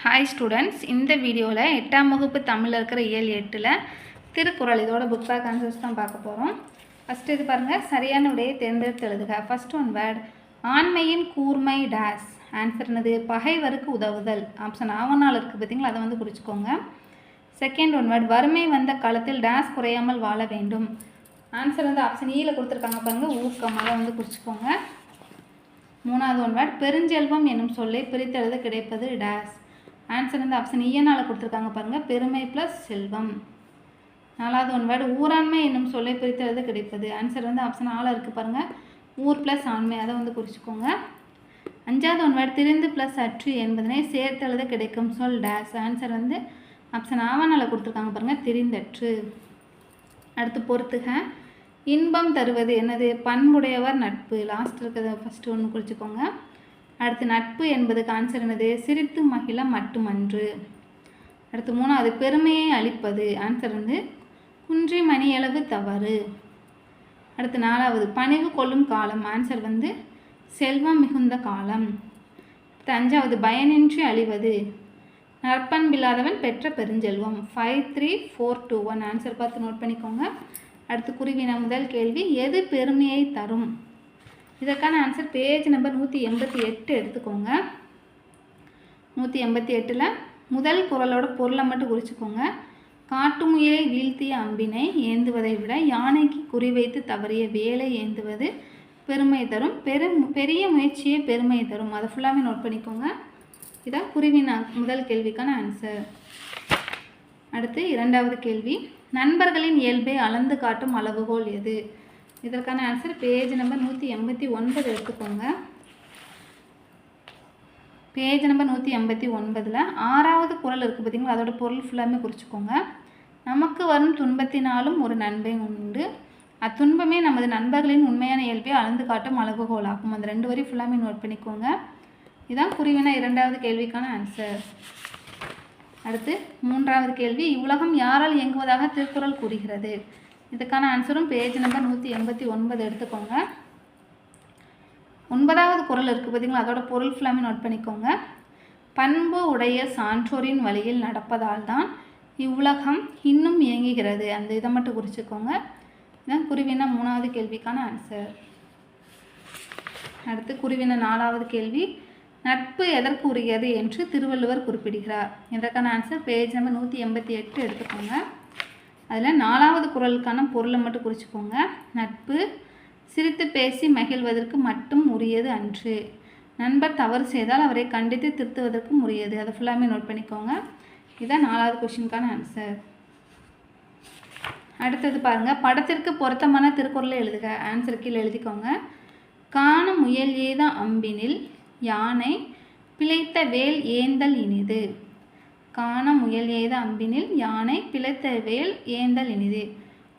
Hi students, இந்த வீடியோவில் 8ஆம் வகுப்பு தமிழில் இருக்கிற இயல் 8ல் திருக்குறள் இதோட புக் பேக் ஆன்சர்ஸ் தான் பார்க்க போகிறோம். ஃபஸ்ட்டு இது பாருங்கள், சரியான விடையை தேர்ந்தெடுத்து எழுதுக. ஃபஸ்ட் ஒன் வேர்ட், ஆண்மையின் கூர்மை டேஸ். ஆன்சர் என்னது? பகைவருக்கு உதவுதல். ஆப்ஷன் ஆவனால் இருக்குது பார்த்தீங்களா, அதை வந்து குறிச்சிக்கோங்க. செகண்ட் ஒன் வேர்ட், வறுமை வந்த காலத்தில் டேஸ் குறையாமல் வாழ வேண்டும். ஆன்சர் வந்து ஆப்ஷன் ஈயில் கொடுத்துருக்காங்க பாருங்கள், ஊக்கம். அதை வந்து குறிச்சிக்கோங்க. மூணாவது ஒன் வேர்ட், பெருஞ்செல்வம் என்னும் சொல்லை பிரித்தெழுத கிடைப்பது டேஸ். ஆன்சர் வந்து ஆப்ஷன் ஈயனால் கொடுத்துருக்காங்க பாருங்கள், பெருமை ப்ளஸ் செல்வம். நாலாவது ஒன் வேர்டு, ஊராண்மை என்னும் சொல்லை பிரித்தெழுத கிடைப்பது. ஆன்சர் வந்து ஆப்ஷன் ஆல இருக்குது பாருங்கள், ஊர் ப்ளஸ் ஆண்மை. அதை வந்து குறிச்சிக்கோங்க. அஞ்சாவது ஒன் வேர்டு, திரிந்து ப்ளஸ் அற்று என்பதனை சேர்த்தெழுத கிடைக்கும் சொல் டேஸ். ஆன்சர் வந்து ஆப்ஷன் ஆவனால் கொடுத்துருக்காங்க பாருங்கள், திரிந்தற்று. அடுத்து பொறுத்துக. இன்பம் தருவது என்னது? பண்புடையவர் நட்பு. லாஸ்ட் இருக்கிறத ஃபஸ்ட்டு ஒன்று குறிச்சிக்கோங்க. அடுத்து நட்பு என்பதுக்கு ஆன்சர் என்னது? சிரித்து மகிழ மட்டுமன்று. அடுத்து மூணாவது, பெருமையை அளிப்பது. ஆன்சர் வந்து குன்றி மணியளவு தவறு. அடுத்து நாலாவது, பணிவு கொள்ளும் காலம். ஆன்சர் வந்து செல்வம் மிகுந்த காலம். அடுத்து அஞ்சாவது, பயனின்றி அழிவது. நற்பண்பில்லாதவன் பெற்ற பெருஞ்செல்வம். 5 3 4 2 1. ஆன்சர் பார்த்து நோட் பண்ணிக்கோங்க. அடுத்து குருவினா முதல் கேள்வி, எது பெருமையை தரும்? இதற்கான ஆன்சர் பேஜ் நம்பர் 188 எடுத்துக்கோங்க. 188ல் முதல் குறளோட பொருளை மட்டும் குறிச்சிக்கோங்க. காட்டுமுயலை வீழ்த்திய அம்பினை ஏந்துவதை விட யானைக்கு குறிவைத்து தவறிய வேலை ஏந்துவது பெருமை தரும். பெரிய முயற்சியே பெருமை தரும். அதை ஃபுல்லாகவே நோட் பண்ணிக்கோங்க. இதான் குருவினா முதல் கேள்விக்கான ஆன்சர். அடுத்து இரண்டாவது கேள்வி, நண்பர்களின் இயல்பை அளந்து காட்டும் அளவுகோல் எது? இதற்கான ஆன்சர் பேஜ் நம்பர் 189 எடுத்துக்கோங்க. பேஜ் நம்பர் 189ல் 6வது குறள் இருக்குது பார்த்தீங்களா, அதோட பொருள் ஃபுல்லாமே குறிச்சிக்கோங்க. நமக்கு வரும் துன்பத்தினாலும் ஒரு நன்மை உண்டு, அத்துன்பமே நமது நண்பர்களின் உண்மையான இயல்பை அளந்து காட்டும் அளவுகோலாகும். அந்த 2 வரி ஃபுல்லாமே நோட் பண்ணிக்கோங்க. இதுதான் குருவினா இரண்டாவது கேள்விக்கான ஆன்சர். அடுத்து மூன்றாவது கேள்வி, இவ்வுலகம் யாரால் இயங்குவதாக திருக்குறள் கூறுகிறது? இதுக்கான ஆன்சரும் பேஜ் நம்பர் 189 எடுத்துக்கோங்க. 9வது குறள் இருக்குது பார்த்தீங்களா, அதோட பொருள் ஃபுல்லாமே நோட் பண்ணிக்கோங்க. பண்பு உடைய சான்றோரின் வழியில் நடப்பதால் தான் இவ்வுலகம் இன்னும் இயங்குகிறது. அந்த இதை மட்டும் குறிச்சிக்கோங்க. இதுதான் குருவினா 3வது கேள்விக்கான ஆன்சர். அடுத்து குருவினா 4வது கேள்வி, நட்பு எதற்கு உரியது என்று திருவள்ளுவர் குறிப்பிடுகிறார். இதற்கான ஆன்சர் பேஜ் நம்பர் 188 எடுத்துக்கோங்க. அதில் 4வது குறளுக்கான பொருளை மட்டும் குறிச்சிக்கோங்க. நட்பு சிரித்து பேசி மகிழ்வதற்கு மட்டும் உரியது அன்று. நண்பர் தவறு செய்தால் அவரை கண்டித்து திருத்துவதற்கும் உரியது. அதை ஃபுல்லாமே நோட் பண்ணிக்கோங்க. இதுதான் 4வது கொஷினுக்கான ஆன்சர். அடுத்தது பாருங்கள், படத்திற்கு பொருத்தமான திருக்குறளை எழுதுக. ஆன்சர் கீழே எழுதிக்கோங்க. காண முயல் ஏத அம்பினில் யானை பிழைத்த வேல் ஏந்தல் இனிது. காண முயல் ஏத அம்பினில் யானை பிழைத்த வேல் ஏந்தல் இனிது.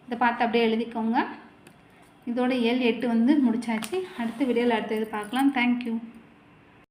இதை பார்த்து அப்படியே எழுதிக்கோங்க. இதோட இயல் 8 வந்து முடிச்சாச்சு. அடுத்த வீடியோவில் அடுத்தது பார்க்கலாம். தேங்க்யூ.